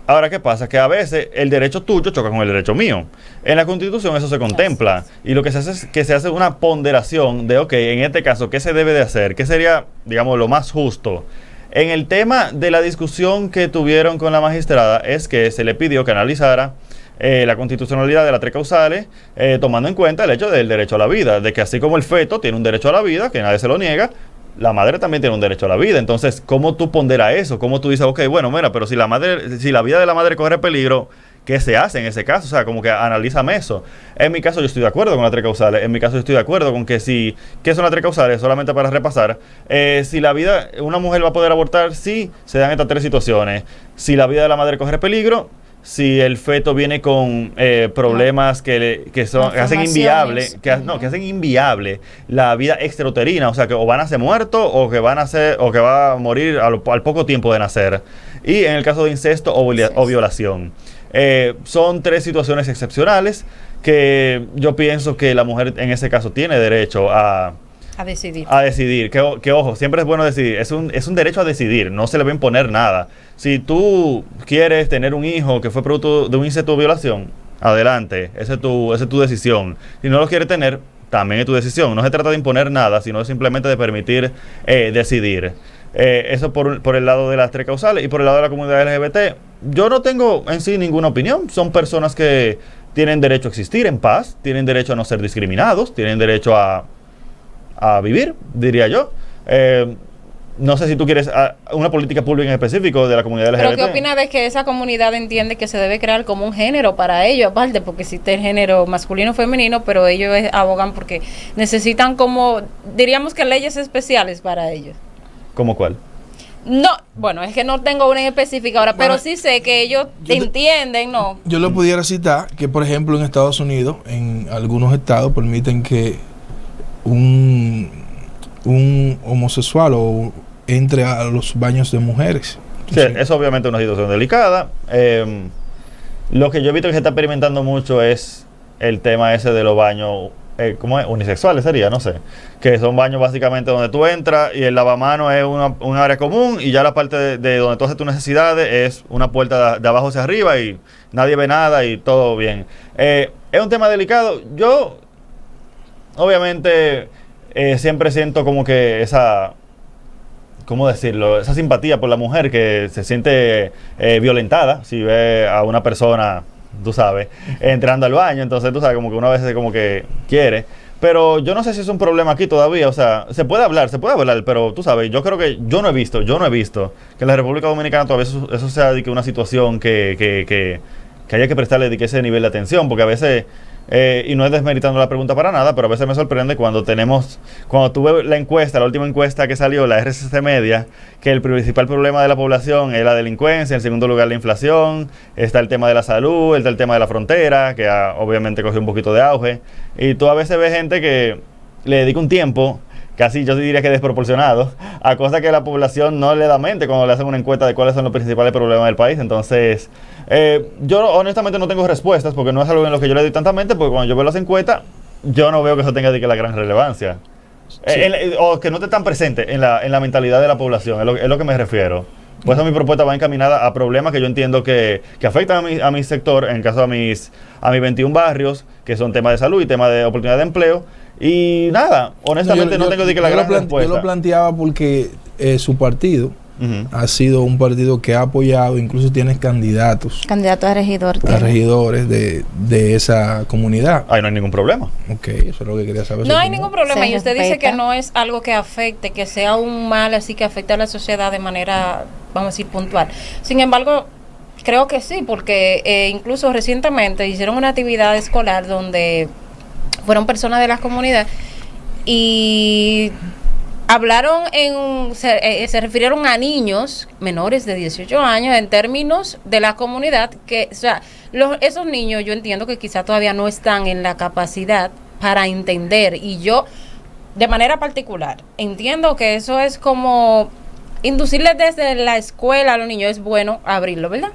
Ahora, ¿qué pasa? Que a veces el derecho tuyo choca con el derecho mío. En la Constitución eso se contempla. Y lo que se hace es que se hace una ponderación de, ok, en este caso, ¿qué se debe de hacer? ¿Qué sería, digamos, lo más justo? En el tema de la discusión que tuvieron con la magistrada es que se le pidió que analizara la constitucionalidad de las 3 causales, tomando en cuenta el hecho del derecho a la vida, de que así como el feto tiene un derecho a la vida, que nadie se lo niega, la madre también tiene un derecho a la vida. Entonces, ¿cómo tú ponderas eso? ¿Cómo tú dices, ok, bueno, mira, pero si la vida de la madre corre peligro, ¿qué se hace en ese caso? O sea, como que analízame eso. En mi caso yo estoy de acuerdo con las 3 causales. En mi caso yo estoy de acuerdo con que ¿qué son las 3 causales? Solamente para repasar. Si una mujer va a poder abortar, sí, se dan estas 3 situaciones. Si la vida de la madre corre peligro, si el feto viene con problemas que hacen inviable la vida extrauterina, o sea que o van a ser muertos o que va a morir al poco tiempo de nacer. Y en el caso de incesto o violación. Son 3 situaciones excepcionales que yo pienso que la mujer en ese caso tiene derecho a decidir. Que ojo, siempre es bueno decidir. Es un derecho a decidir. No se le va a imponer nada. Si tú quieres tener un hijo que fue producto de un incesto o violación, adelante. Esa es tu decisión. Si no lo quieres tener, también es tu decisión. No se trata de imponer nada, sino simplemente de permitir decidir. Eso por el lado de las 3 causales. Y por el lado de la comunidad LGBT, yo no tengo en sí ninguna opinión. Son personas que tienen derecho a existir en paz, tienen derecho a no ser discriminados, tienen derecho a vivir, diría yo. No sé si tú quieres una política pública en específico de la comunidad LGBT. ¿Pero qué opinas de que esa comunidad entiende que se debe crear como un género para ellos, aparte, porque existe el género masculino o femenino, pero ellos abogan porque necesitan como, diríamos que leyes especiales para ellos? ¿Cómo cuál? No, bueno, es que no tengo una en específica ahora, Bueno, pero sí sé que ellos entienden, ¿no? Yo le pudiera citar que, por ejemplo, en Estados Unidos, en algunos estados permiten que un homosexual entre a los baños de mujeres. Sí, es obviamente una situación delicada. Lo que yo he visto que se está experimentando mucho es el tema ese de los baños, ¿cómo es? Unisexuales sería, no sé. Que son baños básicamente donde tú entras y el lavamanos es un área común y ya la parte de donde tú haces tus necesidades es una puerta de abajo hacia arriba y nadie ve nada y todo bien. Es un tema delicado. Yo, obviamente, siempre siento como que esa... ¿Cómo decirlo? Esa simpatía por la mujer que se siente violentada si ve a una persona, tú sabes, entrando al baño. Entonces, tú sabes, como que una vez como que quiere. Pero yo no sé si es un problema aquí todavía. O sea, se puede hablar, pero tú sabes, yo creo que yo no he visto que en la República Dominicana todavía eso sea de que una situación que haya que prestarle de que ese nivel de atención, porque a veces... y no es desmeritando la pregunta para nada, pero a veces me sorprende cuando tuve la encuesta, la última encuesta que salió, la RCC Media, que el principal problema de la población es la delincuencia, en segundo lugar la inflación, está el tema de la salud, está el tema de la frontera, que obviamente cogió un poquito de auge, y tú a veces ves gente que le dedica un tiempo, casi yo diría que desproporcionado, a cosas que la población no le da mente cuando le hacen una encuesta de cuáles son los principales problemas del país. Entonces, yo honestamente no tengo respuestas porque no es algo en lo que yo le doy tanta mente, porque cuando yo veo las encuestas, yo no veo que eso tenga de que la gran relevancia. Sí. O que no esté tan presente en la mentalidad de la población, es lo que me refiero. Por eso mi propuesta va encaminada a problemas que yo entiendo que afectan a mi sector, en el caso a mis 21 barrios, que son temas de salud y temas de oportunidad de empleo. Y nada, honestamente no tengo de que la gran respuesta. Yo lo planteaba porque su partido Uh-huh. ha sido un partido que ha apoyado, incluso tiene candidatos Candidato a regidor. a regidores de esa comunidad. Ahí no hay ningún problema. Ok, eso es lo que quería saber. No hay ningún problema. Se Y usted dice respeta. que no es algo que afecte, que sea un mal así que afecte a la sociedad de manera, vamos a decir, puntual. Sin embargo, creo que sí, porque incluso recientemente hicieron una actividad escolar donde fueron personas de la comunidad y hablaron se refirieron a niños menores de 18 años en términos de la comunidad, que, o sea, esos niños yo entiendo que quizá todavía no están en la capacidad para entender, y yo de manera particular entiendo que eso es como inducirles desde la escuela a los niños, es bueno abrirlo, ¿verdad?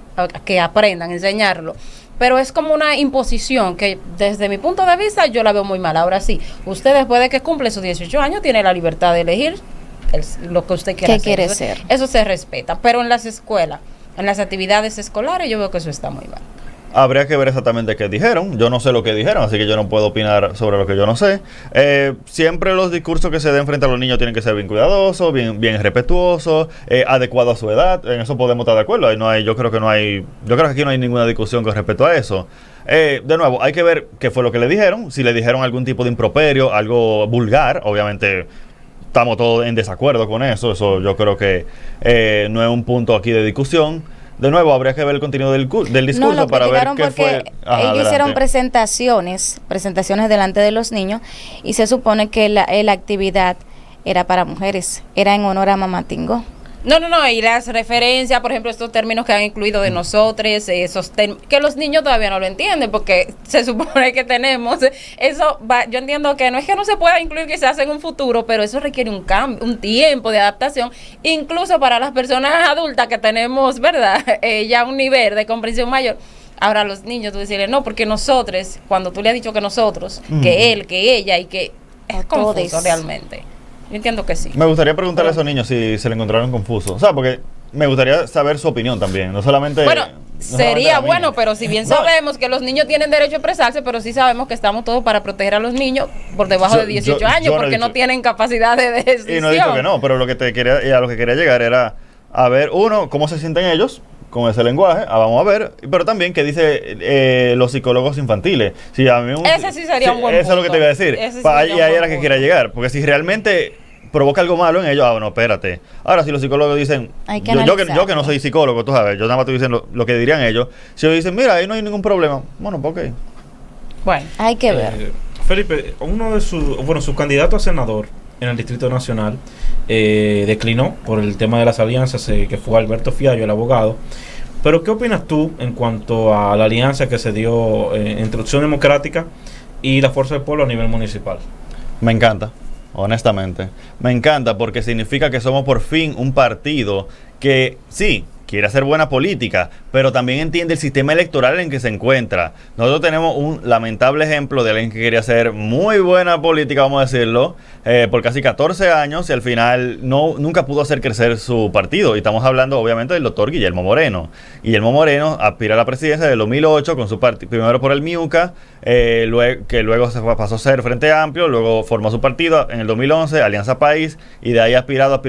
Que aprendan, enseñarlo. Pero es como una imposición que desde mi punto de vista yo la veo muy mal. Ahora sí, usted después de que cumple sus 18 años tiene la libertad de elegir lo que usted quiera ¿Qué hacer. quiere ser? Eso se respeta. Pero en las escuelas, en las actividades escolares, yo veo que eso está muy mal. Habría que ver exactamente qué dijeron. Yo no sé lo que dijeron, así que yo no puedo opinar sobre lo que yo no sé. Siempre los discursos que se den frente a los niños tienen que ser bien cuidadosos, bien respetuosos, adecuados a su edad. En eso podemos estar de acuerdo. Yo creo que aquí no hay ninguna discusión con respecto a eso. De nuevo, hay que ver qué fue lo que le dijeron. Si le dijeron algún tipo de improperio, algo vulgar, obviamente estamos todos en desacuerdo con eso. Eso yo creo que no es un punto aquí de discusión. De nuevo, habría que ver el contenido del discurso lo para ver qué porque fue. Ajá, ellos hicieron adelante. presentaciones delante de los niños, y se supone que la actividad era para mujeres, era en honor a Mamá Tingo. No, y las referencias, por ejemplo, estos términos que han incluido de nosotros, que los niños todavía no lo entienden, porque se supone que tenemos yo entiendo que no es que no se pueda incluir quizás en un futuro, pero eso requiere un cambio, un tiempo de adaptación, incluso para las personas adultas que tenemos, ¿verdad? Ya un nivel de comprensión mayor. Ahora los niños, tú decirles, no, porque nosotros, cuando tú le has dicho que nosotros, que él, que ella, y que es confuso realmente. Yo entiendo que sí. Me gustaría preguntarle a esos niños si se le encontraron confuso. O sea, porque me gustaría saber su opinión también, no solamente... Bueno, no sería solamente la bueno, mía. pero si bien No, sabemos que los niños tienen derecho a expresarse, pero sí sabemos que estamos todos para proteger a los niños por debajo de 18 años, yo no he porque no dicho- tienen capacidad de decisión. Y no he dicho que no, pero lo que a lo que quería llegar era a ver, uno, cómo se sienten ellos con ese lenguaje, vamos a ver, pero también qué dice los psicólogos infantiles. Si a mí Ese sí sería un buen Eso es lo que punto. te iba a decir. Ese sí Ahí sería un era buen que punto. quería llegar, porque si realmente provoca algo malo en ellos, no, espérate. Ahora, si los psicólogos dicen, Hay que yo que analizarlo. no soy psicólogo, tú sabes, yo nada más estoy diciendo lo que dirían ellos. Si ellos dicen, mira, ahí no hay ningún problema, bueno, pues ok. Bueno, Hay que ver. Felipe, su candidato a senador en el Distrito Nacional, declinó por el tema de las alianzas, que fue Alberto Fiallo, el abogado. Pero ¿qué opinas tú en cuanto a la alianza que se dio entre Opción Democrática y la Fuerza del Pueblo a nivel municipal? Me encanta, honestamente. Me encanta porque significa que somos por fin un partido que sí quiere hacer buena política, pero también entiende el sistema electoral en que se encuentra. Nosotros tenemos un lamentable ejemplo de alguien que quería hacer muy buena política, vamos a decirlo, por casi 14 años y al final nunca pudo hacer crecer su partido. Y estamos hablando obviamente del doctor Guillermo Moreno. Guillermo Moreno aspira a la presidencia del 2008 con su partido, primero por el MIUCA, que luego se pasó a ser Frente Amplio, luego formó su partido en el 2011, Alianza País, y de ahí aspirado,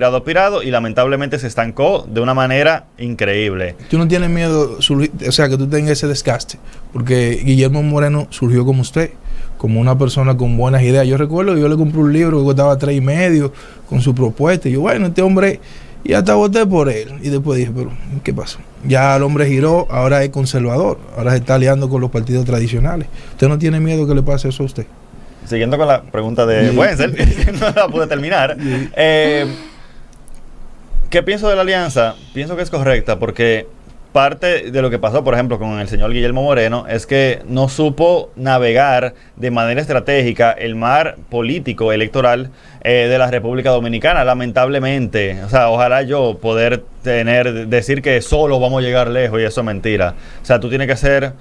y lamentablemente se estancó de una manera increíble. ¿Tú no tienes miedo, o sea, que tú tengas ese desgaste? Porque Guillermo Moreno surgió como usted, como una persona con buenas ideas. Yo recuerdo que yo le compré un libro que costaba $3.50 con su propuesta. Y yo, bueno, este hombre, y hasta voté por él. Y después dije, pero, ¿qué pasó? Ya el hombre giró, ahora es conservador, ahora se está aliando con los partidos tradicionales. ¿Usted no tiene miedo que le pase eso a usted? Siguiendo con la pregunta de Wenzel, no la pude terminar. ¿Qué pienso de la alianza? Pienso que es correcta porque parte de lo que pasó, por ejemplo, con el señor Guillermo Moreno es que no supo navegar de manera estratégica el mar político electoral de la República Dominicana, lamentablemente. O sea, ojalá yo poder decir que solo vamos a llegar lejos y eso es mentira. O sea, tú tienes que hacer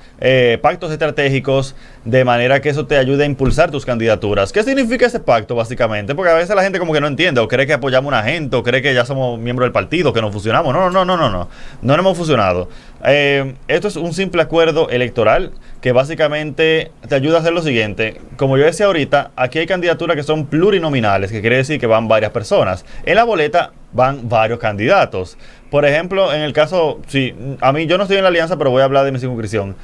pactos estratégicos de manera que eso te ayude a impulsar tus candidaturas. ¿Qué significa ese pacto, básicamente? Porque a veces la gente como que no entiende, o cree que apoyamos a una gente, o cree que ya somos miembros del partido, que nos fusionamos. No hemos fusionado. Esto es un simple acuerdo electoral que básicamente te ayuda a hacer lo siguiente. Como yo decía ahorita, aquí hay candidaturas que son plurinominales, que quiere decir que van varias personas. En la boleta van varios candidatos. Por ejemplo, en el caso, yo no estoy en la alianza, pero voy a hablar de mi circunscripción.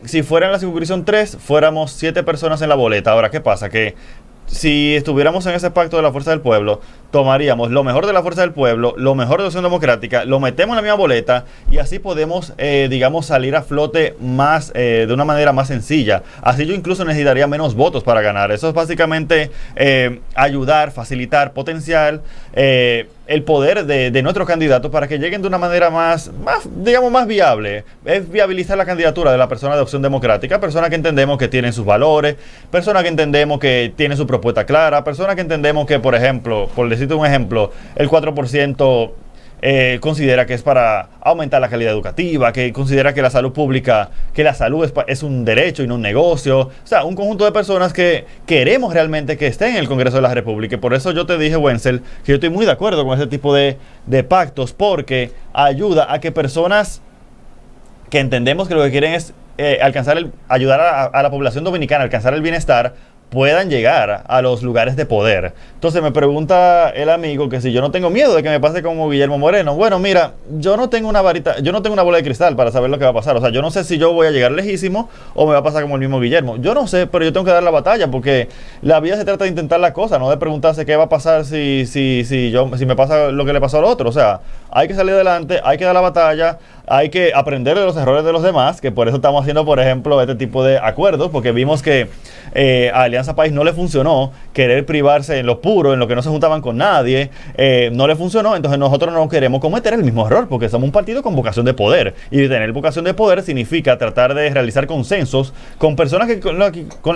Si fuera en la circunscripción 3, fuéramos 7 personas en la boleta. Ahora, ¿qué pasa? Que si estuviéramos en ese pacto de la Fuerza del Pueblo, tomaríamos lo mejor de la Fuerza del Pueblo, lo mejor de Opción Democrática, lo metemos en la misma boleta y así podemos, salir a flote más, de una manera más sencilla. Así yo incluso necesitaría menos votos para ganar. Eso es básicamente ayudar, facilitar, potenciar el poder de nuestros candidatos para que lleguen de una manera más viable. Es viabilizar la candidatura de la persona de Opción Democrática, persona que entendemos que tienen sus valores, persona que entendemos que tiene su propuesta clara, persona que entendemos que, por ejemplo, por decirte un ejemplo, el 4% considera que es para aumentar la calidad educativa, que considera que la salud pública, que la salud es un derecho y no un negocio. O sea, un conjunto de personas que queremos realmente que estén en el Congreso de la República. Y por eso yo te dije, Wenzel, que yo estoy muy de acuerdo con ese tipo de pactos, porque ayuda a que personas que entendemos que lo que quieren es ayudar a la población dominicana a alcanzar el bienestar, puedan llegar a los lugares de poder. Entonces me pregunta el amigo que si yo no tengo miedo de que me pase como Guillermo Moreno. Bueno, mira, yo no tengo una bola de cristal para saber lo que va a pasar. O sea, yo no sé si yo voy a llegar lejísimo o me va a pasar como el mismo Guillermo. Yo no sé, pero yo tengo que dar la batalla porque la vida se trata de intentar la cosa, no de preguntarse qué va a pasar si me pasa lo que le pasó al otro. O sea, hay que salir adelante, hay que dar la batalla, hay que aprender de los errores de los demás, que por eso estamos haciendo, por ejemplo, este tipo de acuerdos, porque vimos que a Alianza País no le funcionó querer privarse en lo puro, en lo que no se juntaban con nadie, no le funcionó. Entonces nosotros no queremos cometer el mismo error, porque somos un partido con vocación de poder, y tener vocación de poder significa tratar de realizar consensos con personas con las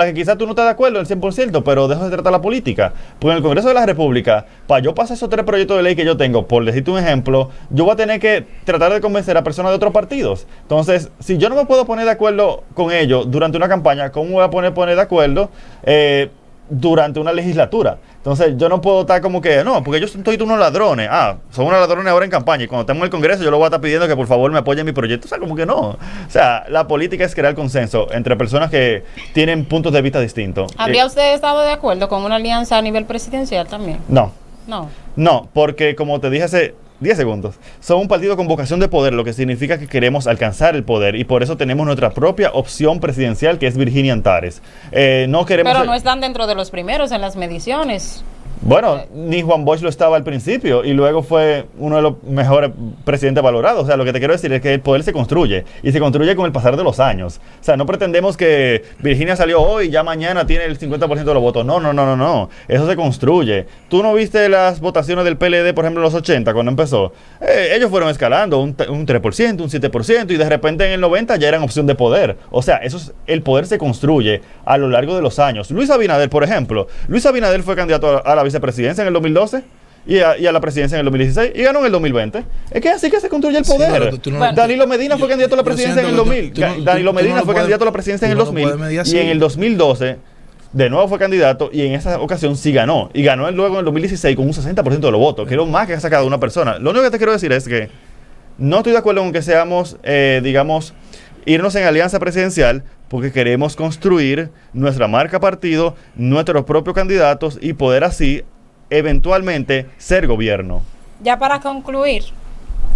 que quizás tú no estás de acuerdo al 100%, pero de eso se trata la política. Porque en el Congreso de la República, para yo pasar esos 3 proyectos de ley que yo tengo, por decirte un ejemplo, yo voy a tener que tratar de convencer a personas de otros partidos. Entonces, si yo no me puedo poner de acuerdo con ellos durante una campaña, ¿cómo voy a poner de acuerdo durante una legislatura? Entonces, yo no puedo estar como que, no, porque ellos son todos unos ladrones. Son unos ladrones ahora en campaña, y cuando estemos en el Congreso yo lo voy a estar pidiendo que por favor me apoyen mi proyecto. O sea, como que no. O sea, la política es crear consenso entre personas que tienen puntos de vista distintos. ¿Habría usted estado de acuerdo con una alianza a nivel presidencial también? No, porque como te dije hace 10 segundos. Son un partido con vocación de poder, lo que significa que queremos alcanzar el poder, y por eso tenemos nuestra propia opción presidencial, que es Virginia Antares. No queremos... Pero no están dentro de los primeros en las mediciones. Bueno, ni Juan Bosch lo estaba al principio y luego fue uno de los mejores presidentes valorados. O sea, lo que te quiero decir es que el poder se construye y se construye con el pasar de los años. O sea, no pretendemos que Virginia salió hoy y ya mañana tiene el 50% de los votos. No. Eso se construye. ¿Tú no viste las votaciones del PLD, por ejemplo, en los 80 cuando empezó? Ellos fueron escalando un 3%, un 7% y de repente en el 90 ya eran opción de poder. O sea, el poder se construye a lo largo de los años. Luis Abinader, por ejemplo. Luis Abinader fue candidato a la vicepresidencia en el 2012 y a la presidencia en el 2016 y ganó en el 2020. Es que así que se construye el poder. Sí, Danilo Medina fue candidato a la presidencia en el 2000. Danilo Medina fue candidato a la presidencia en el 2000 y en el 2012 de nuevo fue candidato y en esa ocasión sí ganó. Y ganó luego en el 2016 con un 60% de los votos, que es lo más que ha sacado una persona. Lo único que te quiero decir es que no estoy de acuerdo con que seamos, digamos, irnos en alianza presidencial, porque queremos construir nuestra marca partido, nuestros propios candidatos y poder así eventualmente ser gobierno. Ya para concluir,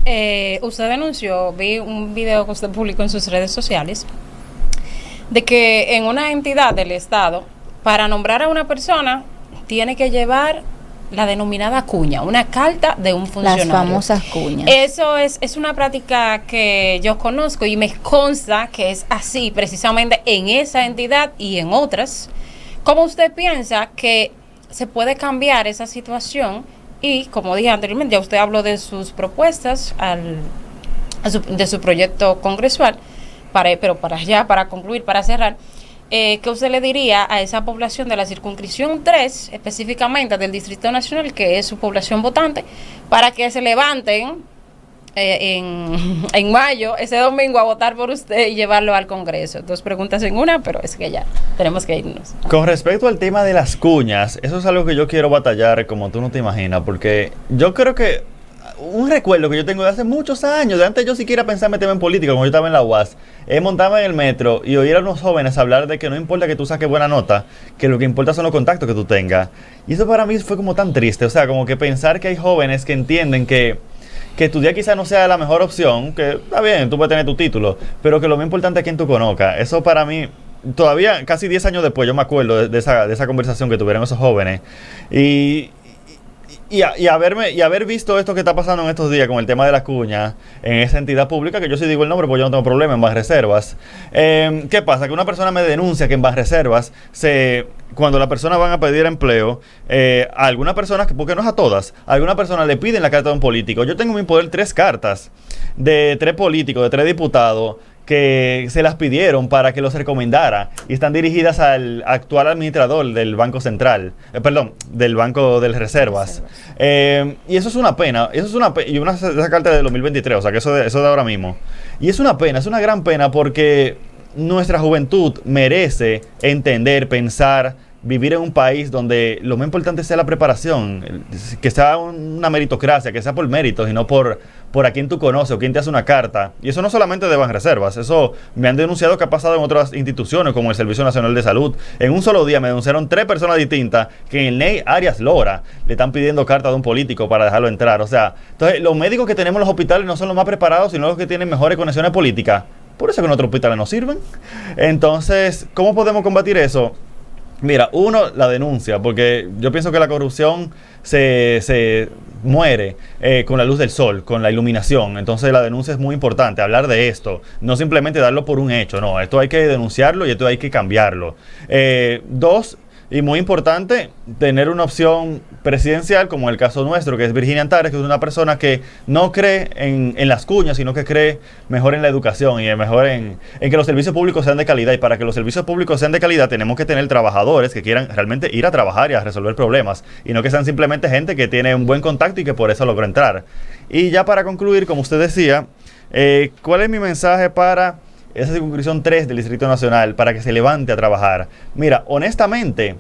usted denunció, vi un video que usted publicó en sus redes sociales, de que en una entidad del Estado, para nombrar a una persona, tiene que llevar la denominada cuña, una carta de un funcionario. Las famosas cuñas. Eso es una práctica que yo conozco y me consta que es así precisamente en esa entidad y en otras. ¿Cómo usted piensa que se puede cambiar esa situación? Y como dije anteriormente, ya usted habló de sus propuestas, de su proyecto congresual, para concluir, para cerrar, ¿qué usted le diría a esa población de la circunscripción 3, específicamente del Distrito Nacional, que es su población votante, para que se levanten en mayo, ese domingo, a votar por usted y llevarlo al Congreso? Dos preguntas en una, pero es que ya tenemos que irnos. Con respecto al tema de las cuñas, eso es algo que yo quiero batallar como tú no te imaginas, porque yo creo que un recuerdo que yo tengo de hace muchos años, de antes yo siquiera pensaba meterme en política, como yo estaba en la UAS, montaba en el metro y oír a unos jóvenes hablar de que no importa que tú saques buena nota, que lo que importa son los contactos que tú tengas. Y eso para mí fue como tan triste, o sea, como que pensar que hay jóvenes que entienden que estudiar quizás no sea la mejor opción, que está bien, tú puedes tener tu título, pero que lo más importante es quién tú conozcas. Eso para mí, todavía casi 10 años después, yo me acuerdo de esa conversación que tuvieron esos jóvenes. Y haber visto esto que está pasando en estos días con el tema de las cuñas en esa entidad pública, que yo sí digo el nombre porque yo no tengo problema, en Banreservas. ¿Qué pasa? Que una persona me denuncia que en Banreservas, cuando las personas van a pedir empleo, a algunas personas, porque no es a todas, a algunas personas le piden la carta de un político. Yo tengo en mi poder 3 cartas de 3 políticos, de 3 diputados, que se las pidieron para que los recomendara y están dirigidas al actual administrador del Banco Central, del Banco de Reservas. Y eso es una pena, y esa carta de 2023, o sea que eso de ahora mismo. Y es una pena, es una gran pena porque nuestra juventud merece entender, pensar, vivir en un país donde lo más importante sea la preparación, que sea una meritocracia, que sea por méritos y no por a quién tú conoces o quién te hace una carta. Y eso no solamente de Banreservas, eso me han denunciado que ha pasado en otras instituciones como el Servicio Nacional de Salud. En un solo día me denunciaron 3 personas distintas que en el NEI Arias Lora le están pidiendo carta de un político para dejarlo entrar. O sea, entonces los médicos que tenemos en los hospitales no son los más preparados, sino los que tienen mejores conexiones políticas. Por eso es que nuestros hospitales no sirven. Entonces, ¿cómo podemos combatir eso? Mira, uno, la denuncia, porque yo pienso que la corrupción se muere con la luz del sol, con la iluminación. Entonces la denuncia es muy importante, hablar de esto, no simplemente darlo por un hecho, no, esto hay que denunciarlo y esto hay que cambiarlo. 2, y muy importante, tener una opción presidencial, como el caso nuestro, que es Virginia Antares, que es una persona que no cree en las cuñas, sino que cree mejor en la educación y mejor en que los servicios públicos sean de calidad. Y para que los servicios públicos sean de calidad, tenemos que tener trabajadores que quieran realmente ir a trabajar y a resolver problemas, y no que sean simplemente gente que tiene un buen contacto y que por eso logró entrar. Y ya para concluir, como usted decía, ¿cuál es mi mensaje para esa circunscripción 3 del Distrito Nacional, para que se levante a trabajar? Mira, honestamente,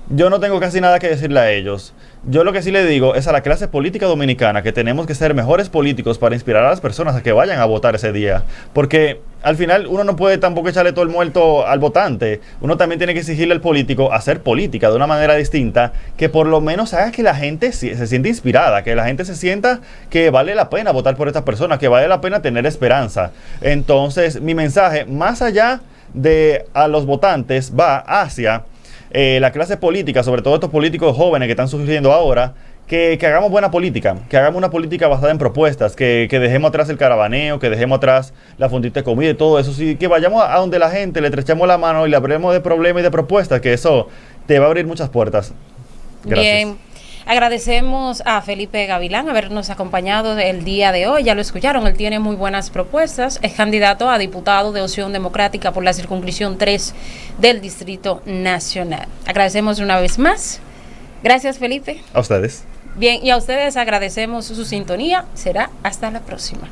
yo no tengo casi nada que decirle a ellos. Yo lo que sí le digo es a la clase política dominicana que tenemos que ser mejores políticos para inspirar a las personas a que vayan a votar ese día. Porque al final uno no puede tampoco echarle todo el muerto al votante. Uno también tiene que exigirle al político hacer política de una manera distinta, que por lo menos haga que la gente se sienta inspirada, que la gente se sienta que vale la pena votar por estas personas, que vale la pena tener esperanza. Entonces, mi mensaje, más allá de a los votantes, va hacia la clase política, sobre todo estos políticos jóvenes que están surgiendo ahora, que hagamos buena política, que hagamos una política basada en propuestas, que dejemos atrás el caravaneo, que dejemos atrás la fundita de comida y todo eso, sí, que vayamos a donde la gente, le estrechemos la mano y le hablemos de problemas y de propuestas, que eso te va a abrir muchas puertas. Gracias. Bien, agradecemos a Felipe Gavilán habernos acompañado el día de hoy. Ya lo escucharon, él tiene muy buenas propuestas. Es candidato a diputado de Opción Democrática por la circunscripción 3 del Distrito Nacional. Agradecemos una vez más. Gracias, Felipe. A ustedes. Bien, y a ustedes agradecemos su sintonía. Será hasta la próxima.